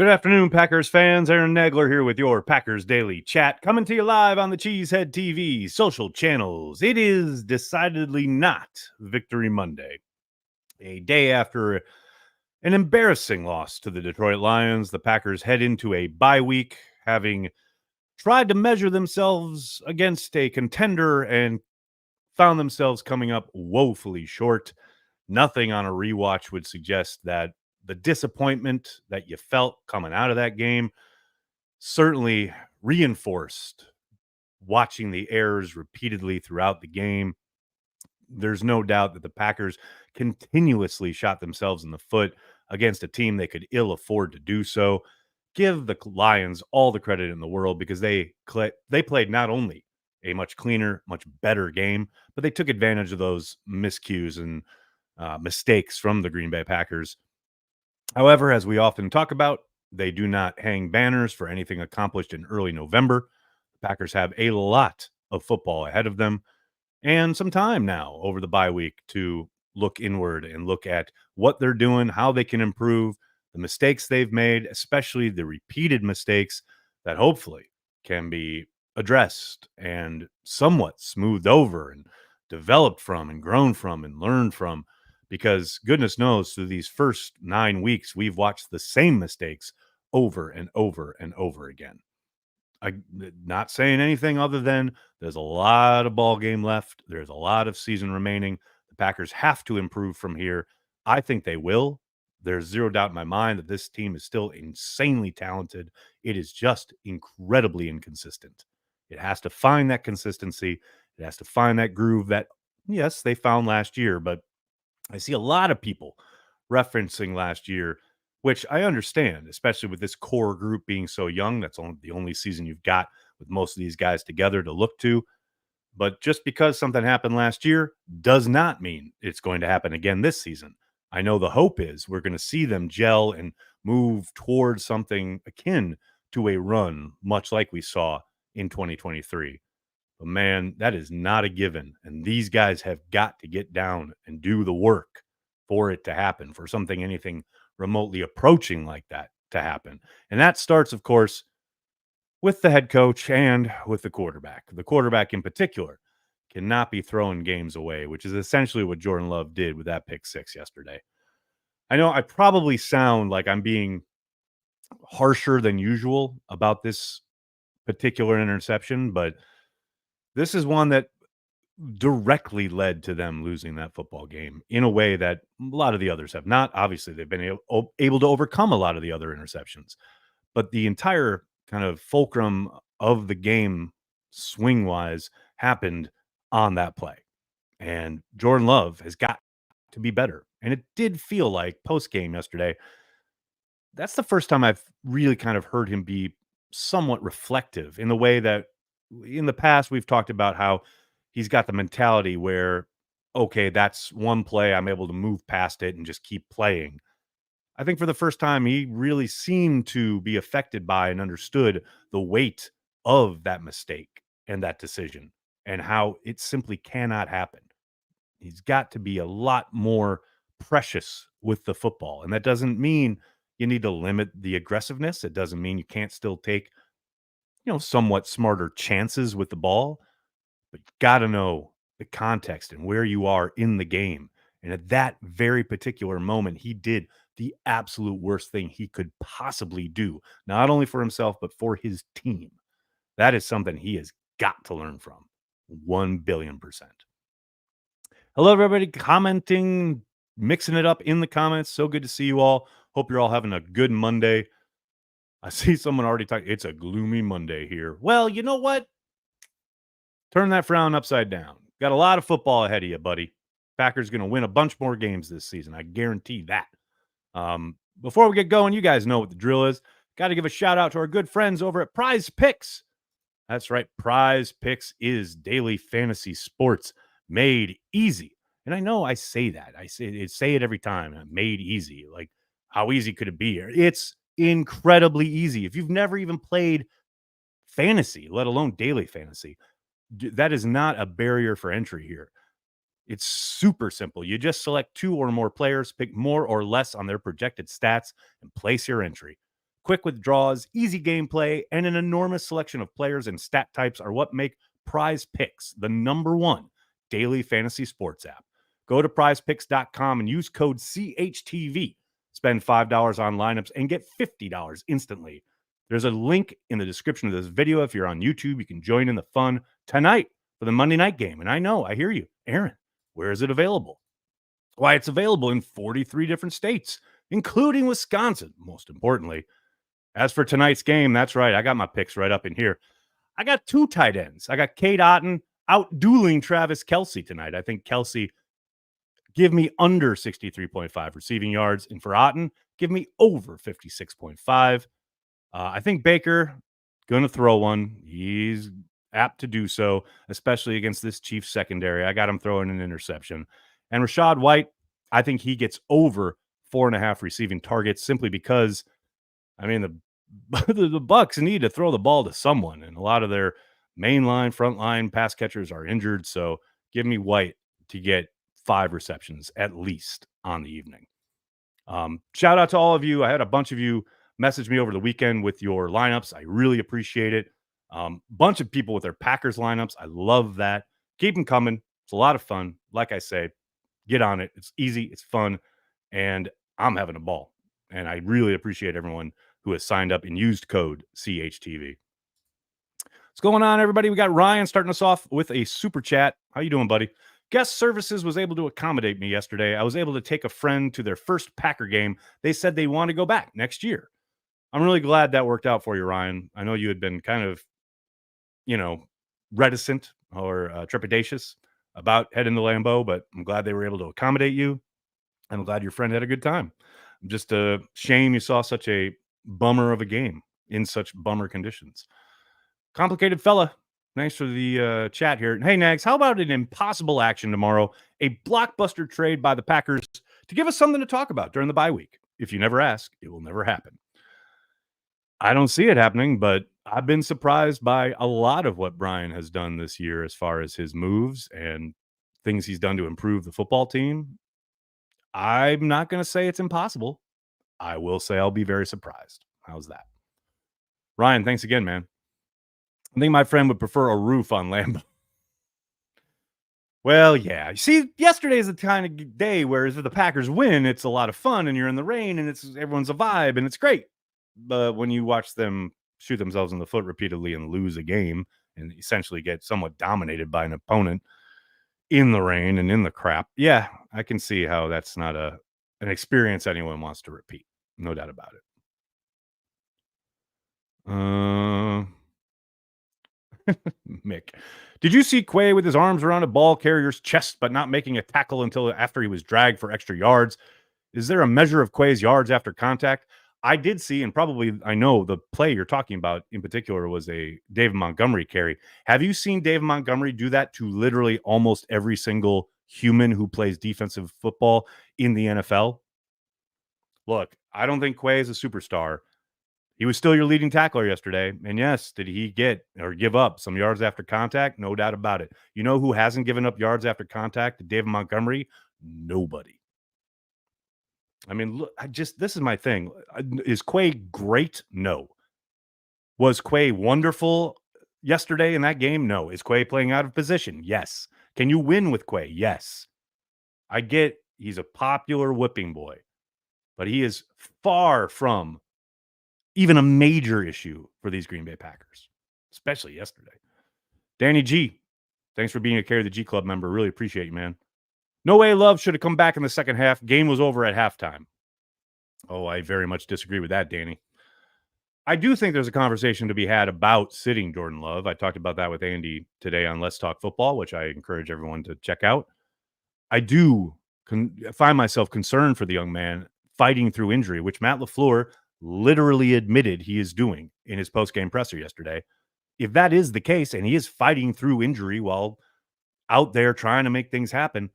Good afternoon, Packers fans. Aaron Nagler here with your Packers Daily Chat, coming to you live on the Cheesehead TV social channels. It is decidedly not Victory Monday, a day after an embarrassing loss to the Detroit Lions. The Packers head into a bye week, having tried to measure themselves against a contender and found themselves coming up woefully short. Nothing on a rewatch would suggest that the disappointment that you felt coming out of that game certainly reinforced watching the errors repeatedly throughout the game. There's no doubt that the Packers continuously shot themselves in the foot against a team they could ill afford to do so. Give the Lions all the credit in the world because they played not only a much cleaner, much better game, but they took advantage of those miscues and mistakes from the Green Bay Packers. However, as we often talk about, they do not hang banners for anything accomplished in early November. The Packers have a lot of football ahead of them and some time now over the bye week to look inward and look at what they're doing, how they can improve, the mistakes they've made, especially the repeated mistakes that hopefully can be addressed and somewhat smoothed over and developed from and grown from and learned from. Because goodness knows, through these first 9 weeks, we've watched the same mistakes over and over and over again. I'm not saying anything other than there's a lot of ball game left. There's a lot of season remaining. The Packers have to improve from here. I think they will. There's zero doubt in my mind that this team is still insanely talented. It is just incredibly inconsistent. It has to find that consistency. It has to find that groove that, yes, they found last year. But I see a lot of people referencing last year, which I understand, especially with this core group being so young. That's the only season you've got with most of these guys together to look to. But just because something happened last year does not mean it's going to happen again this season. I know the hope is we're going to see them gel and move towards something akin to a run, much like we saw in 2023. But man, that is not a given. And these guys have got to get down and do the work for it to happen, for anything remotely approaching like that to happen. And that starts, of course, with the head coach and with the quarterback. The quarterback in particular cannot be throwing games away, which is essentially what Jordan Love did with that pick six yesterday. I know I probably sound like I'm being harsher than usual about this particular interception, but this is one that directly led to them losing that football game in a way that a lot of the others have not. Obviously, they've been able to overcome a lot of the other interceptions, but the entire kind of fulcrum of the game, swing wise, happened on that play. And Jordan Love has got to be better. And it did feel like post game yesterday, that's the first time I've really kind of heard him be somewhat reflective in the way that in the past we've talked about how he's got the mentality where, okay, that's one play. I'm able to move past it and just keep playing. I think for the first time, he really seemed to be affected by and understood the weight of that mistake and that decision and how it simply cannot happen. He's got to be a lot more precious with the football. And that doesn't mean you need to limit the aggressiveness. It doesn't mean you can't still take, somewhat smarter chances with the ball, but you got to know the context and where you are in the game. And at that very particular moment, he did the absolute worst thing he could possibly do, not only for himself, but for his team. That is something he has got to learn from 1,000,000,000%. Hello, everybody commenting, mixing it up in the comments. So good to see you all. Hope you're all having a good Monday. I see someone already talking. It's a gloomy Monday here. Well, you know what? Turn that frown upside down. Got a lot of football ahead of you, buddy. Packers going to win a bunch more games this season. I guarantee that. Before we get going, you guys know what the drill is. Got to give a shout out to our good friends over at PrizePicks. That's right. PrizePicks is daily fantasy sports made easy. And I know I say that. I say it every time. Made easy. Like, how easy could it be? It's incredibly easy. If you've never even played fantasy, let alone daily fantasy, that is not a barrier for entry here. It's super simple. You just select two or more players, pick more or less on their projected stats, and place your entry. Quick withdrawals, easy gameplay, and an enormous selection of players and stat types are what make PrizePicks the #1 daily fantasy sports app. Go to prizepicks.com and use code CHTV. Spend $5 on lineups and get $50 instantly. There's a link in the description of this video. If you're on YouTube, you can join in the fun tonight for the Monday night game. And I hear you, Aaron, where is it available? Why, it's available in 43 different states, including Wisconsin, most importantly. As for tonight's game, that's right, I got my picks right up in here. I got 2 tight ends. I got Cade Otton out-dueling Travis Kelce tonight. I think Kelce, give me under 63.5 receiving yards. And for Otton, give me over 56.5. I think Baker going to throw one. He's apt to do so, especially against this Chiefs secondary. I got him throwing an interception. And Rachaad White, I think he gets over 4.5 receiving targets simply because, I mean, the Bucks need to throw the ball to someone, and a lot of their mainline, frontline pass catchers are injured. So give me White to get 5 receptions at least on the evening. Shout out to all of you. I had a bunch of you message me over the weekend with your lineups. I really appreciate it. Bunch of people with their Packers lineups. I love that. Keep them coming. It's a lot of fun. Like I say, get on it. It's easy. It's fun. And I'm having a ball. And I really appreciate everyone who has signed up and used code CHTV. What's going on, everybody? We got Ryan starting us off with a super chat. How you doing, buddy? Guest Services was able to accommodate me yesterday. I was able to take a friend to their first Packer game. They said they want to go back next year. I'm really glad that worked out for you, Ryan. I know you had been kind of, reticent or trepidatious about heading to Lambeau, but I'm glad they were able to accommodate you. I'm glad your friend had a good time. Just a shame you saw such a bummer of a game in such bummer conditions. Complicated fella. Thanks for the chat here. Hey, Nags, how about an impossible action tomorrow? A blockbuster trade by the Packers to give us something to talk about during the bye week. If you never ask, it will never happen. I don't see it happening, but I've been surprised by a lot of what Brian has done this year as far as his moves and things he's done to improve the football team. I'm not going to say it's impossible. I will say I'll be very surprised. How's that? Ryan, thanks again, man. I think my friend would prefer a roof on Lambeau. Well, yeah. You see, yesterday is the kind of day where if the Packers win, it's a lot of fun and you're in the rain and everyone's a vibe and it's great. But when you watch them shoot themselves in the foot repeatedly and lose a game and essentially get somewhat dominated by an opponent in the rain and in the crap, yeah, I can see how that's not an experience anyone wants to repeat. No doubt about it. Mick, did you see Quay with his arms around a ball carrier's chest but not making a tackle until after he was dragged for extra yards? Is there a measure of Quay's yards after contact? I did see, and probably I know the play you're talking about in particular was a David Montgomery carry. Have you seen David Montgomery do that to literally almost every single human who plays defensive football in the NFL? Look, I don't think Quay is a superstar. He was still your leading tackler yesterday. And yes, did he get or give up some yards after contact? No doubt about it. You know who hasn't given up yards after contact to David Montgomery? Nobody. I mean, look, this is my thing. Is Quay great? No. Was Quay wonderful yesterday in that game? No. Is Quay playing out of position? Yes. Can you win with Quay? Yes. I get he's a popular whipping boy, but he is far from even a major issue for these Green Bay Packers, especially yesterday. Danny G, thanks for being a Carry the G Club member. Really appreciate you, man. No Way Love should have come back in the second half. Game was over at halftime. Oh, I very much disagree with that, Danny. I do think there's a conversation to be had about sitting Jordan Love. I talked about that with Andy today on Let's Talk Football, which I encourage everyone to check out. I do find myself concerned for the young man fighting through injury, which Matt LaFleur literally admitted he is doing in his post-game presser yesterday. If that is the case and he is fighting through injury while out there trying to make things happen,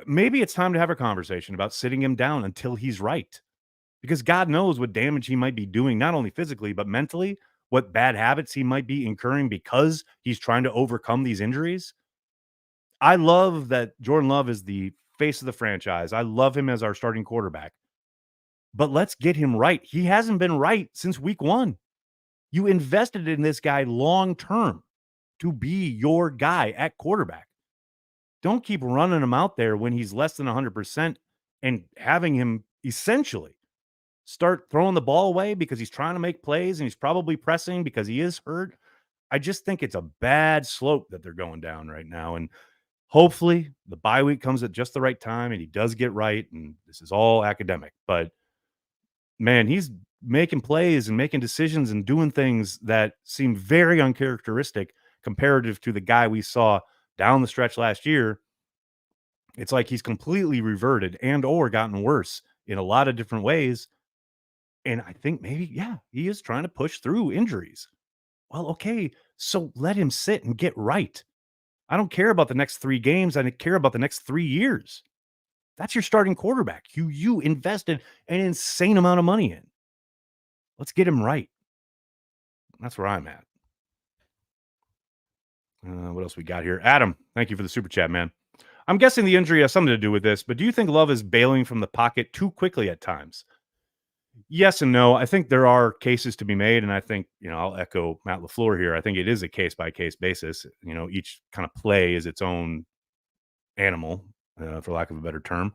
maybe it's time to have a conversation about sitting him down until he's right. Because God knows what damage he might be doing, not only physically, but mentally, what bad habits he might be incurring because he's trying to overcome these injuries. I love that Jordan Love is the face of the franchise. I love him as our starting quarterback. but let's get him right. He hasn't been right since week 1. You invested in this guy long term to be your guy at quarterback. Don't keep running him out there when he's less than 100% and having him essentially start throwing the ball away because he's trying to make plays and he's probably pressing because he is hurt. I just think it's a bad slope that they're going down right now. And hopefully the bye week comes at just the right time and he does get right. And this is all academic, but man, he's making plays and making decisions and doing things that seem very uncharacteristic comparative to the guy we saw down the stretch last year. It's like he's completely reverted and or gotten worse in a lot of different ways. And I think maybe, yeah, he is trying to push through injuries. Well, okay, so let him sit and get right. I don't care about the next 3 games. I care about the next 3 years. That's your starting quarterback. You invested an insane amount of money in. Let's get him right. That's where I'm at. What else we got here? Adam, thank you for the super chat, man. I'm guessing the injury has something to do with this, but do you think Love is bailing from the pocket too quickly at times? Yes and no. I think there are cases to be made, and I think, I'll echo Matt LaFleur here. I think it is a case-by-case basis. Each kind of play is its own animal, for lack of a better term.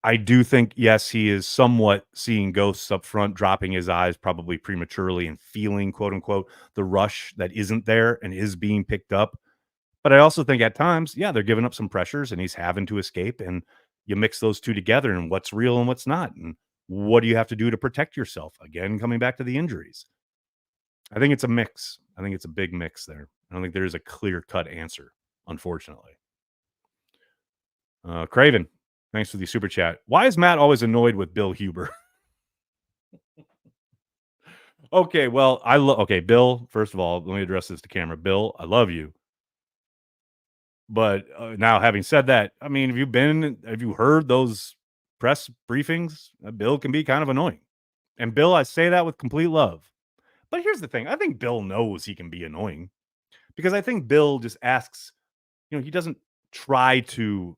I do think, yes, he is somewhat seeing ghosts up front, dropping his eyes probably prematurely and feeling, quote unquote, the rush that isn't there and is being picked up. But I also think at times, yeah, they're giving up some pressures and he's having to escape. And you mix those two together and what's real and what's not. And what do you have to do to protect yourself? Again, coming back to the injuries. I think it's a mix. I think it's a big mix there. I don't think there is a clear cut answer, unfortunately. Craven, thanks for the super chat. Why is Matt always annoyed with Bill Huber? Okay, well, okay, Bill, first of all, let me address this to camera. Bill, I love you. But now, having said that, I mean, have you heard those press briefings? Bill can be kind of annoying. And Bill, I say that with complete love. But here's the thing. I think Bill knows he can be annoying because I think Bill just asks, he doesn't try to,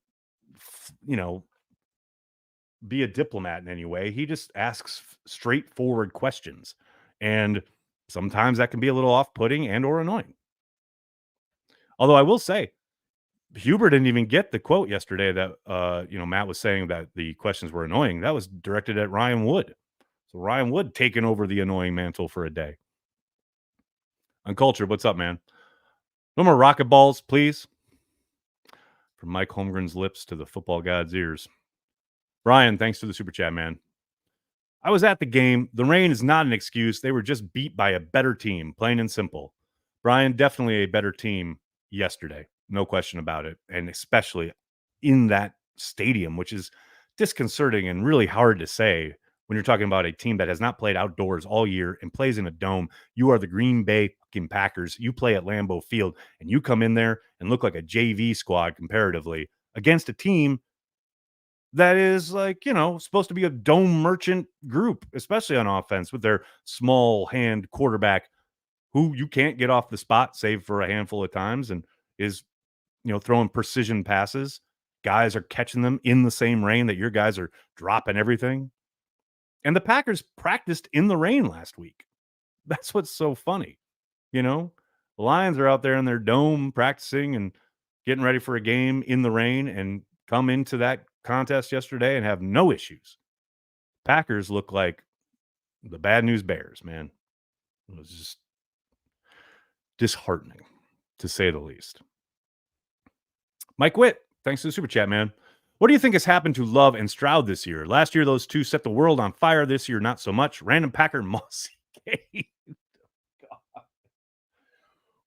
be a diplomat in any way. He just asks straightforward questions. And sometimes that can be a little off-putting and or annoying. Although I will say, Huber didn't even get the quote yesterday that Matt was saying that the questions were annoying. That was directed at Ryan Wood. So Ryan Wood taking over the annoying mantle for a day. Uncultured, what's up, man? No more rocket balls, please. From Mike Holmgren's lips to the football god's ears. Brian, thanks for the super chat, man. I was at the game. The rain is not an excuse. They were just beat by a better team, plain and simple. Brian, definitely a better team yesterday. No question about it. And especially in that stadium, which is disconcerting and really hard to say when you're talking about a team that has not played outdoors all year and plays in a dome. You are the Green Bay fucking Packers. You play at Lambeau Field and you come in there and look like a JV squad comparatively against a team that is supposed to be a dome merchant group, especially on offense with their small hand quarterback who you can't get off the spot save for a handful of times and is, throwing precision passes. Guys are catching them in the same rain that your guys are dropping everything. And the Packers practiced in the rain last week. That's what's so funny. The Lions are out there in their dome practicing and getting ready for a game in the rain and come into that contest yesterday and have no issues. Packers look like the bad news bears, man. It was just disheartening, to say the least. Mike Witt, thanks to the super chat, man. What do you think has happened to Love and Stroud this year? Last year, those two set the world on fire. This year, not so much. Random Packer Mossy.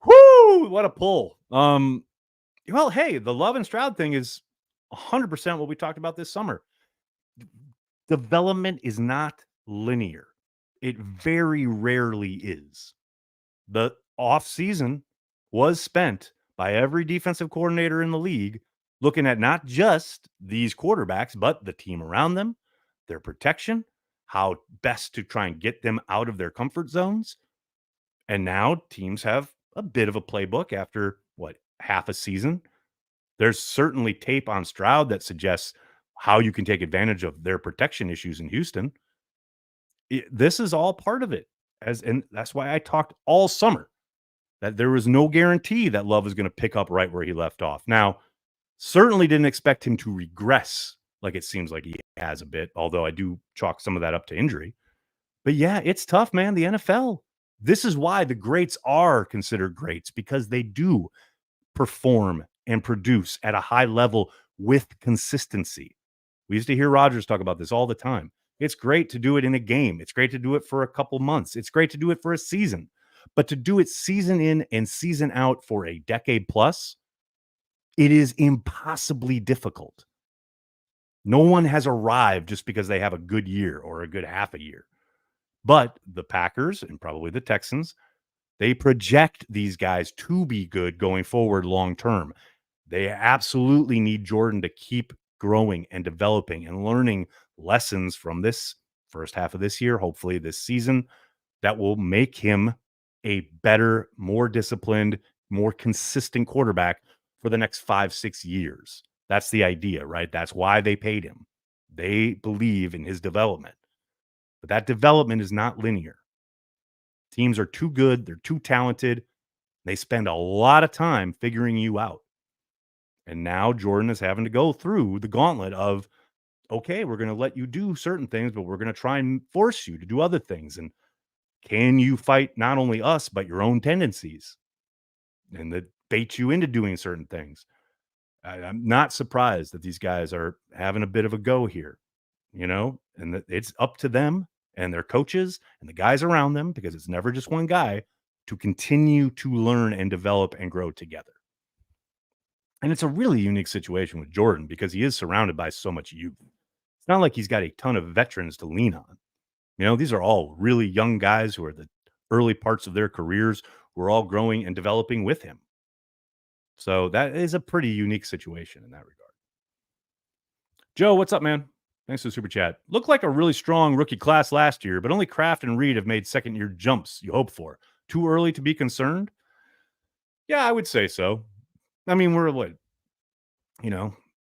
Whoo! What a pull. Well, hey, the Love and Stroud thing is 100% what we talked about this summer. Development is not linear. It very rarely is. The offseason was spent by every defensive coordinator in the league looking at not just these quarterbacks, but the team around them, their protection, how best to try and get them out of their comfort zones. And now teams have a bit of a playbook after, half a season. There's certainly tape on Stroud that suggests how you can take advantage of their protection issues in Houston. This is all part of it. And that's why I talked all summer that there was no guarantee that Love is going to pick up right where he left off. Now, certainly didn't expect him to regress like it seems like he has a bit, although I do chalk some of that up to injury. But yeah, it's tough, man. The NFL. This is why the greats are considered greats because they do perform and produce at a high level with consistency. We used to hear Rodgers talk about this all the time. It's great to do it in a game. It's great to do it for a couple months. It's great to do it for a season. But to do it season in and season out for a decade plus, it is impossibly difficult. No one has arrived just because they have a good year or a good half a year. But the Packers and probably the Texans, they project these guys to be good going forward long term. They absolutely need Jordan to keep growing and developing and learning lessons from this first half of this year, hopefully this season, that will make him a better, more disciplined, more consistent quarterback for the next 5-6 years. That's the idea, right? That's why they paid him. They believe in his development. But that development is not linear. Teams are too good, they're too talented. They spend a lot of time figuring you out. And now Jordan is having to go through the gauntlet of, okay, we're going to let you do certain things, but we're going to try and force you to do other things. And can you fight not only us, but your own tendencies and that bait you into doing certain things? I'm not surprised that these guys are having a bit of a go here, and that it's up to them and their coaches and the guys around them, because it's never just one guy, to continue to learn and develop and grow together. And it's a really unique situation with Jordan because he is surrounded by so much youth. It's not like he's got a ton of veterans to lean on. These are all really young guys who are the early parts of their careers who are all growing and developing with him. So that is a pretty unique situation in that regard. Joe, what's up, man? Thanks for the super chat. Looked like a really strong rookie class last year, but only Kraft and Reed have made second-year jumps you hope for. Too early to be concerned? Yeah, I would say so. I mean, we're what,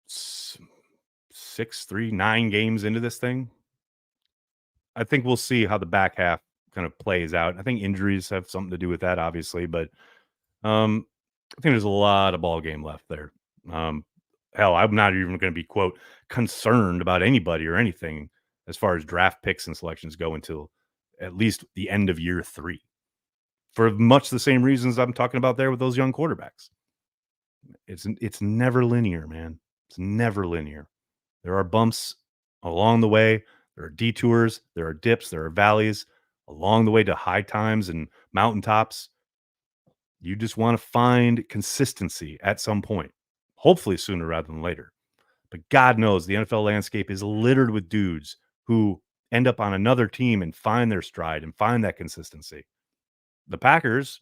6, 3, 9 games into this thing. I think we'll see how the back half kind of plays out. I think injuries have something to do with that, obviously, but I think there's a lot of ball game left there. Hell, I'm not even going to be, quote, concerned about anybody or anything as far as draft picks and selections go until at least the end of year 3, for much the same reasons I'm talking about there with those young quarterbacks. It's never linear, man. It's never linear. There are bumps along the way. There are detours. There are dips. There are valleys along the way to high times and mountaintops. You just want to find consistency at some point, hopefully sooner rather than later. But God knows the NFL landscape is littered with dudes who end up on another team and find their stride and find that consistency. The Packers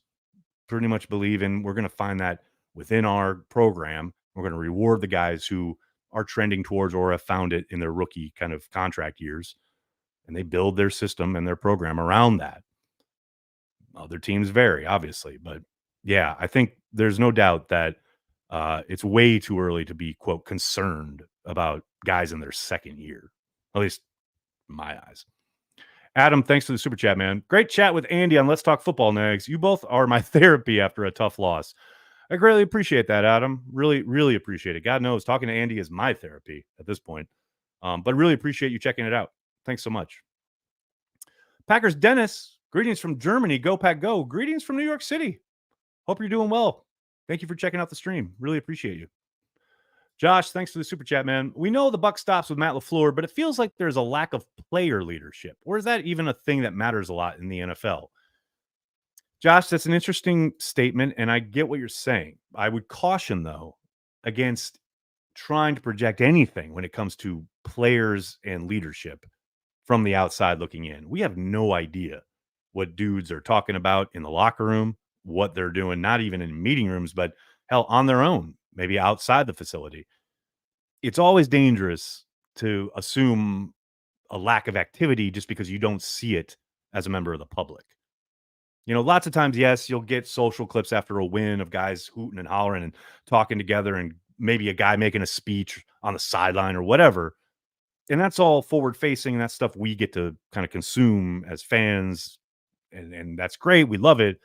pretty much believe in, we're going to find that within our program. We're going to reward the guys who are trending towards or have found it in their rookie kind of contract years. And they build their system and their program around that. Other teams vary, obviously. But yeah, I think there's no doubt that it's way too early to be, quote, concerned about guys in their second year, at least in my eyes. Adam, thanks for the super chat, man. Great chat with Andy on Let's Talk Football, Nags. You both are my therapy after a tough loss. I greatly appreciate that, Adam. Really, really appreciate it. God knows talking to Andy is my therapy at this point. But really appreciate you checking it out. Thanks so much. Packers Dennis, greetings from Germany. Go Pack Go. Greetings from New York City. Hope you're doing well. Thank you for checking out the stream. Really appreciate you. Josh, thanks for the super chat, man. We know the buck stops with Matt LaFleur, but it feels like there's a lack of player leadership. Or is that even a thing that matters a lot in the NFL? Josh, that's an interesting statement, and I get what you're saying. I would caution, though, against trying to project anything when it comes to players and leadership from the outside looking in. We have no idea what dudes are talking about in the locker room, what they're doing, not even in meeting rooms, but hell, on their own, maybe outside the facility. It's always dangerous to assume a lack of activity just because you don't see it as a member of the public. Lots of times, yes, you'll get social clips after a win of guys hooting and hollering and talking together, and maybe a guy making a speech on the sideline or whatever. And that's all forward facing. And that's stuff we get to kind of consume as fans. And that's great. We love it.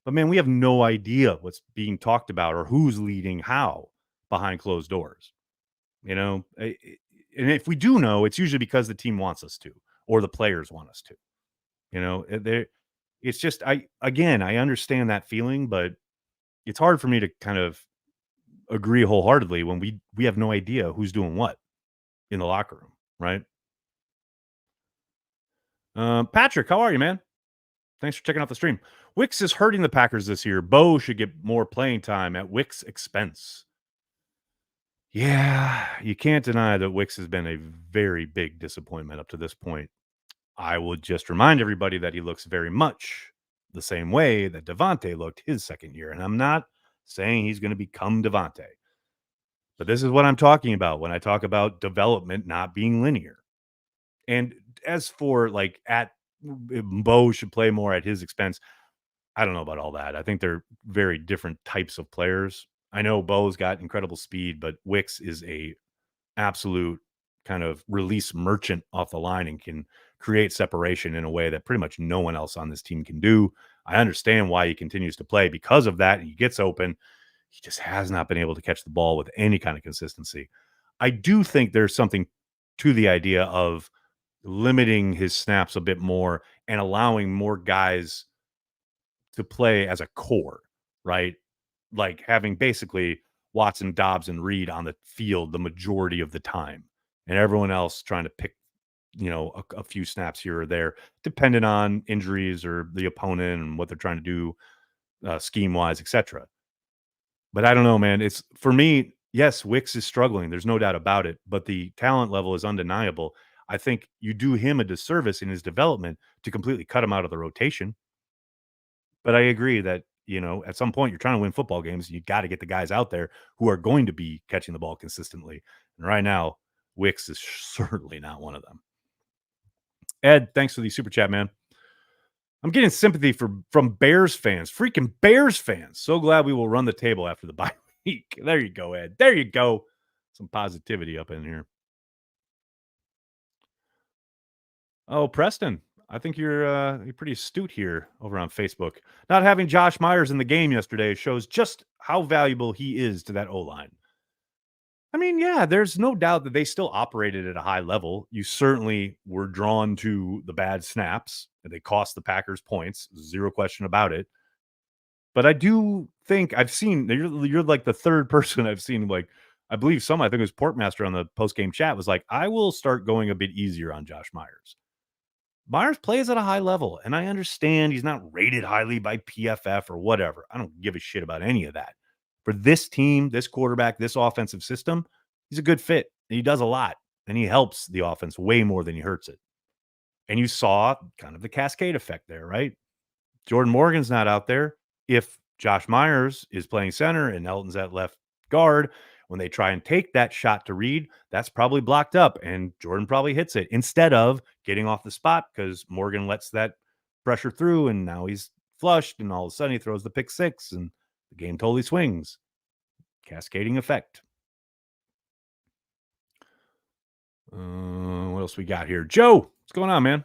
But man, we have no idea what's being talked about or who's leading how behind closed doors. You know, and if we do know, it's usually because the team wants us to, or the players want us to. You know, it's just I understand that feeling, but it's hard for me to kind of agree wholeheartedly when we have no idea who's doing what in the locker room, right? Patrick, how are you, man? Thanks for checking out the stream. Wicks is hurting the Packers this year. Bo should get more playing time at Wicks' expense. Yeah, you can't deny that Wicks has been a very big disappointment up to this point. I would just remind everybody that he looks very much the same way that Devontae looked his second year. And I'm not saying he's going to become Devontae, but this is what I'm talking about when I talk about development not being linear. And as for like at Bo should play more at his expense, I don't know about all that. I think they're very different types of players. I know Bo's got incredible speed, but Wicks is a absolute kind of release merchant off the line and can create separation in a way that pretty much no one else on this team can do. I understand why he continues to play because of that. He gets open. He just has not been able to catch the ball with any kind of consistency. I do think there's something to the idea of limiting his snaps a bit more and allowing more guys to play as a core, right? Like having basically Watson, Dobbs, and Reed on the field the majority of the time, and everyone else trying to pick, a few snaps here or there, depending on injuries or the opponent and what they're trying to do, scheme wise, etc. But I don't know, man. It's for me. Yes, Wicks is struggling. There's no doubt about it. But the talent level is undeniable. I think you do him a disservice in his development to completely cut him out of the rotation. But I agree that, at some point you're trying to win football games. You got to get the guys out there who are going to be catching the ball consistently. And right now, Wicks is certainly not one of them. Ed, thanks for the super chat, man. I'm getting sympathy from Bears fans, freaking Bears fans. So glad we will run the table after the bye week. There you go, Ed. There you go. Some positivity up in here. Oh, Preston, I think you're pretty astute here over on Facebook. Not having Josh Myers in the game yesterday shows just how valuable he is to that O line. I mean, yeah, there's no doubt that they still operated at a high level. You certainly were drawn to the bad snaps, and they cost the Packers points, zero question about it. But I do think I've seen you're like the third person I've seen. Like, I believe I think it was Portmaster on the post game chat was like, I will start going a bit easier on Josh Myers. Myers plays at a high level, and I understand he's not rated highly by PFF or whatever. I don't give a shit about any of that. For this team, this quarterback, this offensive system, he's a good fit. He does a lot, and he helps the offense way more than he hurts it. And you saw kind of the cascade effect there, right? Jordan Morgan's not out there. If Josh Myers is playing center and Elton's at left guard, when they try and take that shot to Reed, that's probably blocked up and Jordan probably hits it instead of getting off the spot because Morgan lets that pressure through and now he's flushed and all of a sudden he throws the pick six and the game totally swings. Cascading effect. What else we got here? Joe, what's going on, man?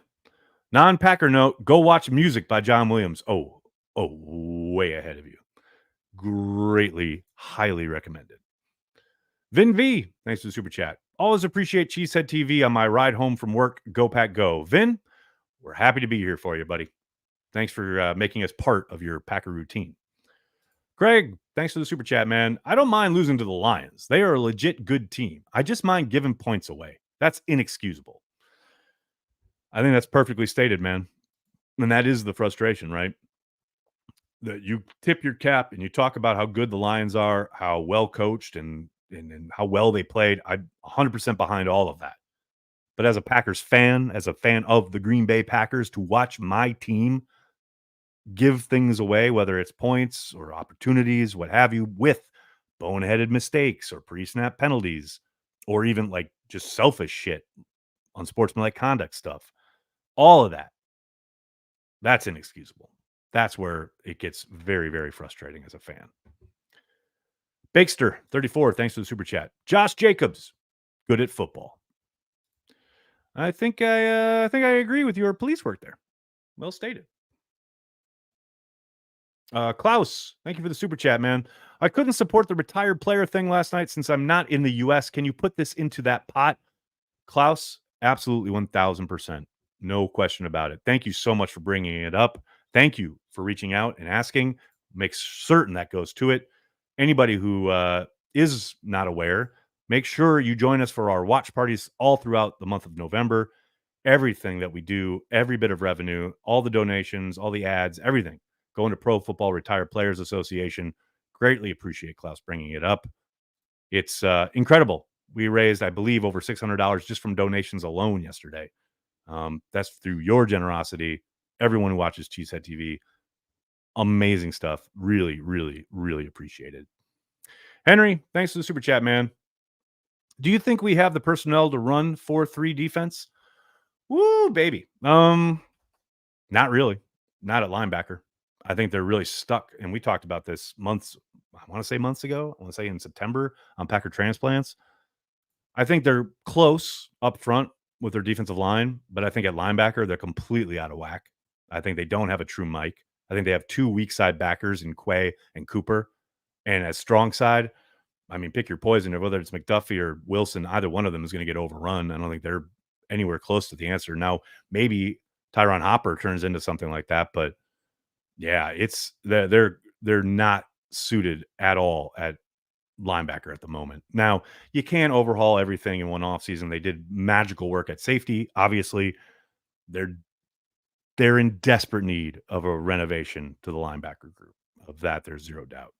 Non-Packer note, go watch Music by John Williams. Oh, way ahead of you. Greatly, highly recommended. Vin V, thanks for the super chat. Always appreciate Cheesehead TV on my ride home from work. Go Pack Go. Vin, we're happy to be here for you, buddy. Thanks for making us part of your Packer routine. Greg, thanks for the super chat, man. I don't mind losing to the Lions. They are a legit good team. I just mind giving points away. That's inexcusable. I think that's perfectly stated, man. And that is the frustration, right? That you tip your cap and you talk about how good the Lions are, how well coached and how well they played. I'm 100% behind all of that. But as a Packers fan, as a fan of the Green Bay Packers, to watch my team give things away, whether it's points or opportunities, what have you, with boneheaded mistakes or pre-snap penalties, or even like just selfish shit on sportsmanlike conduct stuff, all of that, that's inexcusable. That's where it gets very, very frustrating as a fan. Bakester, 34, thanks for the super chat. Josh Jacobs, good at football. I think I agree with your police work there. Well stated. Klaus, thank you for the super chat, man. I couldn't support the retired player thing last night since I'm not in the US. Can you put this into that pot? Klaus, absolutely 1000%. No question about it. Thank you so much for bringing it up. Thank you for reaching out and asking. Make certain that goes to it. Anybody who is not aware, make sure you join us for our watch parties all throughout the month of November. Everything that we do, every bit of revenue, all the donations, all the ads, everything going to Pro Football Retired Players Association. Greatly appreciate Klaus bringing it up. It's incredible. We raised, I believe, over $600 just from donations alone yesterday. That's through your generosity. Everyone who watches Cheesehead TV, amazing stuff. Really, really, really appreciated. Henry, thanks for the super chat, man. Do you think we have the personnel to run 4-3 defense? Woo, baby. Not really. Not at linebacker. I think they're really stuck. And we talked about this months, I want to say months ago. I want to say in September on Packer Transplants. I think they're close up front with their defensive line, but I think at linebacker, they're completely out of whack. I think they don't have a true Mike. I think they have two weak side backers in Quay and Cooper. And as strong side, I mean, pick your poison. Whether it's McDuffie or Wilson, either one of them is going to get overrun. I don't think they're anywhere close to the answer. Now, maybe Tyron Hopper turns into something like that, but yeah, it's they're not suited at all at linebacker at the moment. Now, you can't overhaul everything in one offseason. They did magical work at safety. Obviously, they're in desperate need of a renovation to the linebacker group. Of that, there's zero doubt.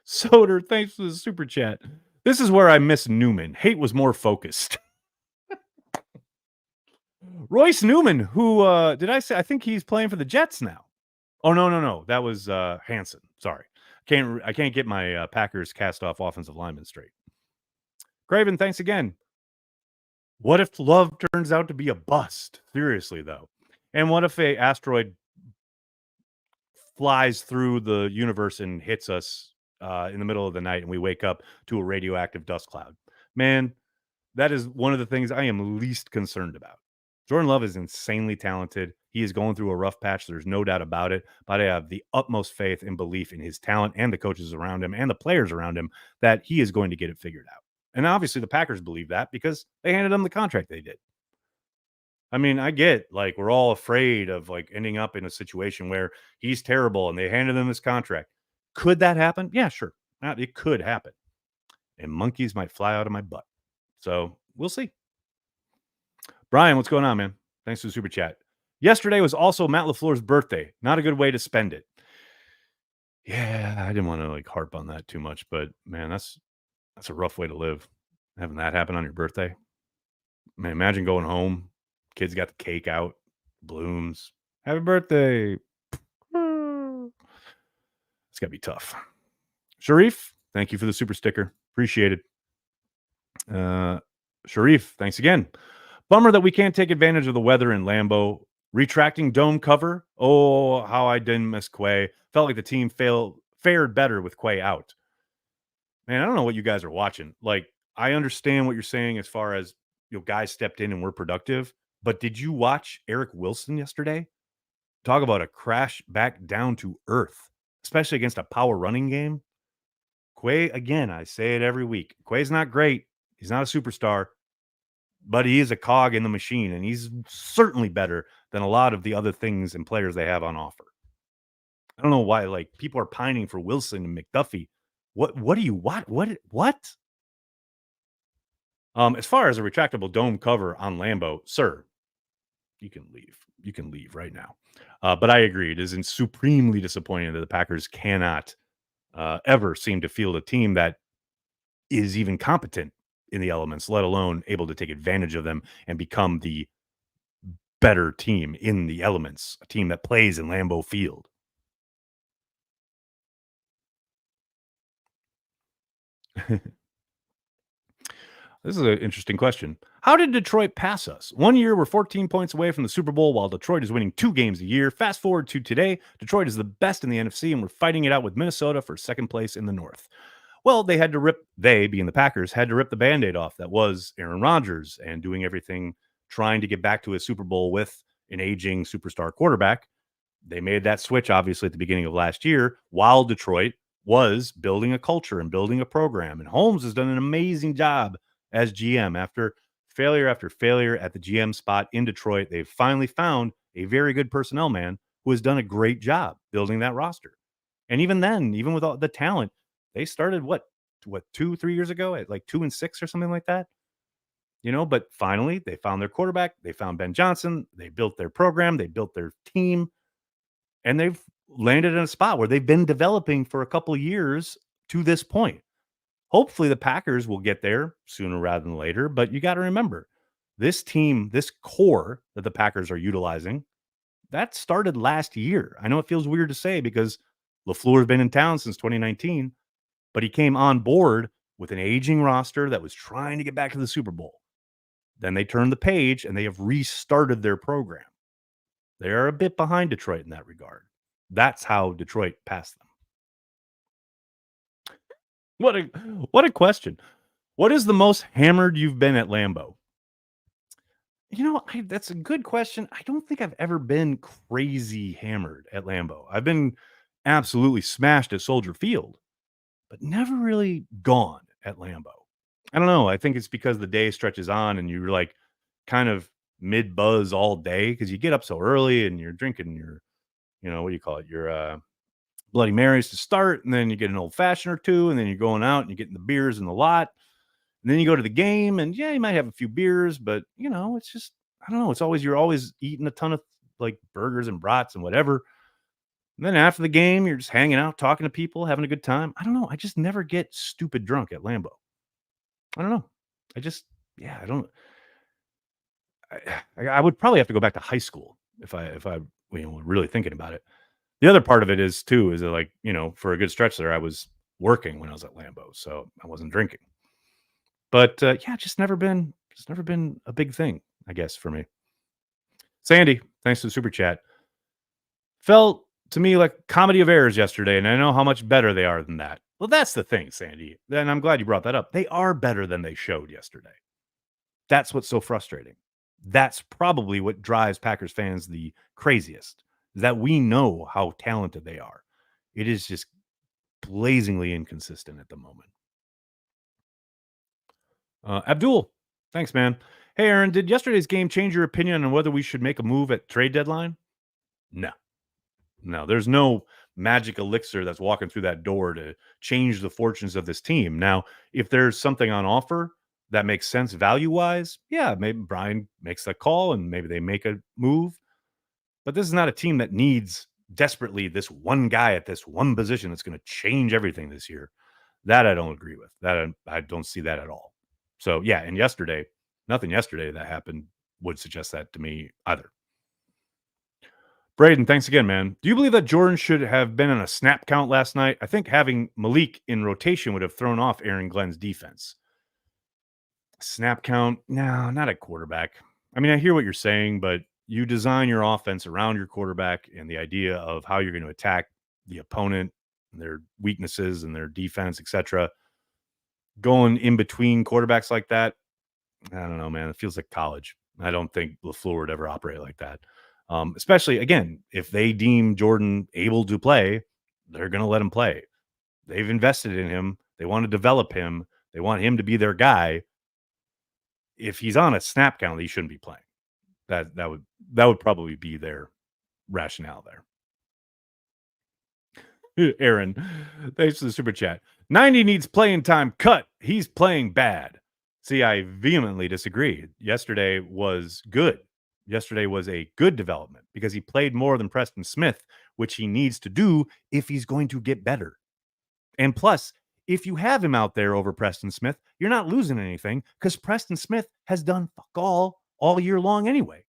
Soder, thanks for the super chat. This is where I miss Newman. Hate was more focused. Royce Newman, who did I say? I think he's playing for the Jets now. Oh no. That was Hanson. Sorry. I can't get my Packers cast off offensive lineman straight. Craven, thanks again. What if Love turns out to be a bust? Seriously, though. And what if a asteroid flies through the universe and hits us in the middle of the night and we wake up to a radioactive dust cloud? Man, that is one of the things I am least concerned about. Jordan Love is insanely talented. He is going through a rough patch. There's no doubt about it. But I have the utmost faith and belief in his talent and the coaches around him and the players around him that he is going to get it figured out. And obviously the Packers believe that because they handed him the contract they did. I mean, I get like we're all afraid of like ending up in a situation where he's terrible and they handed him this contract. Could that happen? Yeah, sure. It could happen. And monkeys might fly out of my butt. So we'll see. Brian, what's going on, man? Thanks for the super chat. Yesterday was also Matt LaFleur's birthday. Not a good way to spend it. Yeah, I didn't want to like harp on that too much, but man, that's a rough way to live. Having that happen on your birthday. Man, imagine going home. Kids got the cake out, blooms. Happy birthday. It's got to be tough. Sharif, thank you for the super sticker. Appreciate it. Sharif, thanks again. Bummer that we can't take advantage of the weather in Lambeau. Retracting dome cover. Oh, how I didn't miss Quay. Felt like the team fared better with Quay out. Man, I don't know what you guys are watching. Like, I understand what you're saying as far as guys stepped in and were productive. But did you watch Eric Wilson yesterday? Talk about a crash back down to earth, especially against a power running game. Quay, again, I say it every week. Quay's not great. He's not a superstar, but he is a cog in the machine, and he's certainly better than a lot of the other things and players they have on offer. I don't know why, like, people are pining for Wilson and McDuffie. What do you want? What? As far as a retractable dome cover on Lambeau, sir, you can leave. You can leave right now. But I agree. It is supremely disappointing that the Packers cannot ever seem to field a team that is even competent in the elements, let alone able to take advantage of them and become the better team in the elements, a team that plays in Lambeau Field. This is an interesting question. How did Detroit pass us? 1 year, we're 14 points away from the Super Bowl, while Detroit is winning 2 games a year. Fast forward to today, Detroit is the best in the NFC, and we're fighting it out with Minnesota for second place in the North. Well, they being the Packers, had to rip the Band-Aid off that was Aaron Rodgers and doing everything, trying to get back to a Super Bowl with an aging superstar quarterback. They made that switch, obviously, at the beginning of last year, while Detroit was building a culture and building a program. And Holmes has done an amazing job as GM. After failure at the GM spot in Detroit, they've finally found a very good personnel man who has done a great job building that roster. And even then, even with all the talent, they started what 2, 3 years ago at like 2-6 or something like that. But finally they found their quarterback. They found Ben Johnson. They built their program. They built their team, and they've landed in a spot where they've been developing for a couple of years to this point. Hopefully, the Packers will get there sooner rather than later. But you got to remember, this team, this core that the Packers are utilizing, that started last year. I know it feels weird to say because LaFleur has been in town since 2019, but he came on board with an aging roster that was trying to get back to the Super Bowl. Then they turned the page and they have restarted their program. They are a bit behind Detroit in that regard. That's how Detroit passed them. What a what a question. What is the most hammered you've been at Lambeau? That's a good question. I don't think I've ever been crazy hammered at Lambeau. I've been absolutely smashed at Soldier Field, but never really gone at Lambeau. I don't know. I think it's because the day stretches on and you're like kind of mid buzz all day because you get up so early and you're drinking your, what do you call it? Your Bloody Marys to start, and then you get an old fashioned or two, and then you're going out and you're getting the beers in the lot. And then you go to the game, and yeah, you might have a few beers, but it's just, I don't know. You're always eating a ton of like burgers and brats and whatever. And then after the game, you're just hanging out, talking to people, having a good time. I don't know. I just never get stupid drunk at Lambeau. I don't know. I just, yeah, I don't. I would probably have to go back to high school if I really thinking about it. The other part of it is too is that, like, for a good stretch there, I was working when I was at Lambeau, so I wasn't drinking. But yeah, just never been a big thing, I guess, for me. Sandy, thanks for the super chat. Felt to me like comedy of errors yesterday, and I know how much better they are than that. Well, that's the thing, Sandy. And I'm glad you brought that up. They are better than they showed yesterday. That's what's so frustrating. That's probably what drives Packers fans the craziest, is that we know how talented they are. It is just blazingly inconsistent at the moment. Abdul, thanks, man. Hey, Aaron, did yesterday's game change your opinion on whether we should make a move at trade deadline? No. No, there's no magic elixir that's walking through that door to change the fortunes of this team. Now, if there's something on offer that makes sense value wise, yeah, maybe Brian makes that call and maybe they make a move. But this is not a team that needs desperately this one guy at this one position that's going to change everything this year. That I don't agree with. That I don't see that at all. So yeah, and nothing yesterday that happened would suggest that to me either. Braden, thanks again, man. Do you believe that Jordan should have been on a snap count last night? I think having Malik in rotation would have thrown off Aaron Glenn's defense. Snap count? No, not at quarterback. I mean, I hear what you're saying, but you design your offense around your quarterback and the idea of how you're going to attack the opponent, their weaknesses and their defense, etc. Going in between quarterbacks like that, I don't know, man. It feels like college. I don't think LaFleur would ever operate like that. Especially, again, if they deem Jordan able to play, they're going to let him play. They've invested in him. They want to develop him. They want him to be their guy. If he's on a snap count, he shouldn't be playing. That would probably be their rationale there. Aaron, thanks for the super chat. 90 needs playing time cut. He's playing bad. See, I vehemently disagree. Yesterday was good. Yesterday was a good development because he played more than Preston Smith, which he needs to do if he's going to get better. And plus, if you have him out there over Preston Smith, you're not losing anything because Preston Smith has done fuck all year long anyway.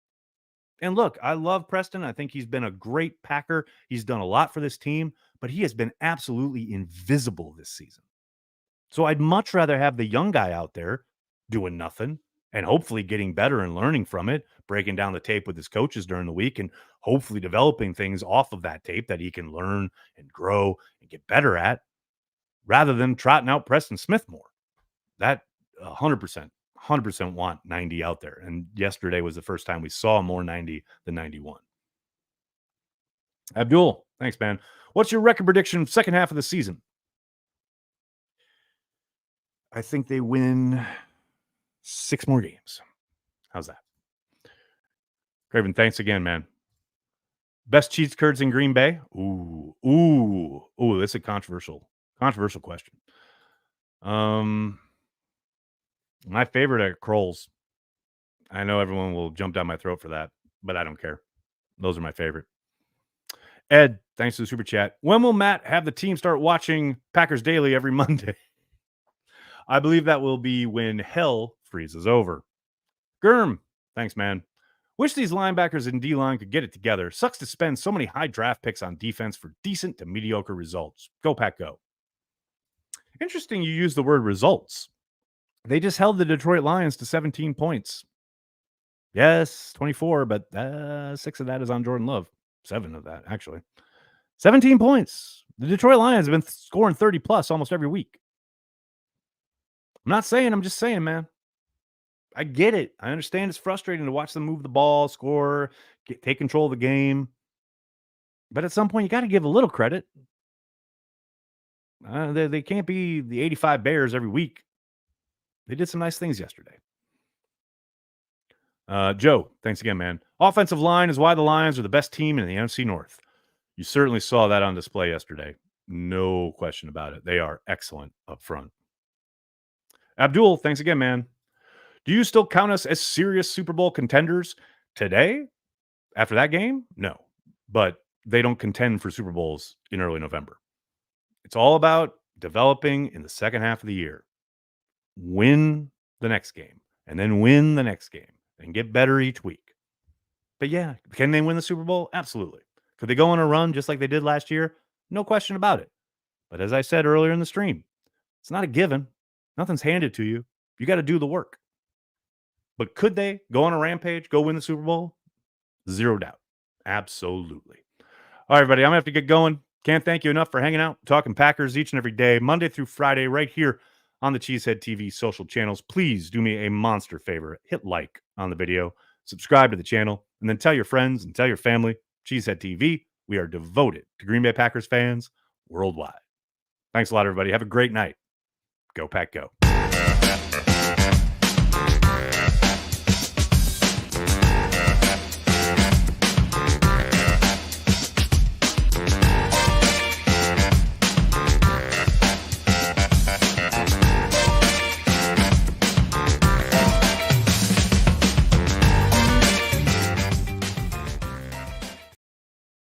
And look, I love Preston. I think he's been a great Packer. He's done a lot for this team, but he has been absolutely invisible this season. So I'd much rather have the young guy out there doing nothing and hopefully getting better and learning from it, breaking down the tape with his coaches during the week and hopefully developing things off of that tape that he can learn and grow and get better at, rather than trotting out Preston Smith more. That 100% want 90 out there. And yesterday was the first time we saw more 90 than 91. Abdul, thanks, man. What's your record prediction second half of the season? I think they win 6 more games. How's that? Craven, thanks again, man. Best cheese curds in Green Bay? Ooh. That's a controversial question. My favorite are Kroll's. I know everyone will jump down my throat for that, but I don't care. Those are my favorite. Ed, thanks to the super chat. When will Matt have the team start watching Packers Daily every Monday? I believe that will be when hell freezes over. Germ, thanks, man. Wish these linebackers and D-line could get it together. Sucks to spend so many high draft picks on defense for decent to mediocre results. Go, Pack, go. Interesting you use the word results. They just held the Detroit Lions to 17 points. Yes, 24, but 6 of that is on Jordan Love. 7 of that, actually. 17 points. The Detroit Lions have been scoring 30 plus almost every week. I'm just saying, man. I get it. I understand it's frustrating to watch them move the ball, score, take control of the game. But at some point, you got to give a little credit. They can't be the 85 Bears every week. They did some nice things yesterday. Joe, thanks again, man. Offensive line is why the Lions are the best team in the NFC North. You certainly saw that on display yesterday. No question about it. They are excellent up front. Abdul, thanks again, man. Do you still count us as serious Super Bowl contenders today? After that game? No. But they don't contend for Super Bowls in early November. It's all about developing in the second half of the year. Win the next game, and then win the next game, and get better each week. But yeah, can they win the Super Bowl? Absolutely. Could they go on a run just like they did last year? No question about it. But as I said earlier in the stream, it's not a given. Nothing's handed to you. You got to do the work. But could they go on a rampage, go win the Super Bowl? Zero doubt. Absolutely. All right, everybody, I'm going to have to get going. Can't thank you enough for hanging out, talking Packers each and every day, Monday through Friday, right here on the Cheesehead TV social channels. Please do me a monster favor. Hit like on the video, subscribe to the channel, and then tell your friends and tell your family. Cheesehead TV, we are devoted to Green Bay Packers fans worldwide. Thanks a lot, everybody. Have a great night. Go, Pack, go.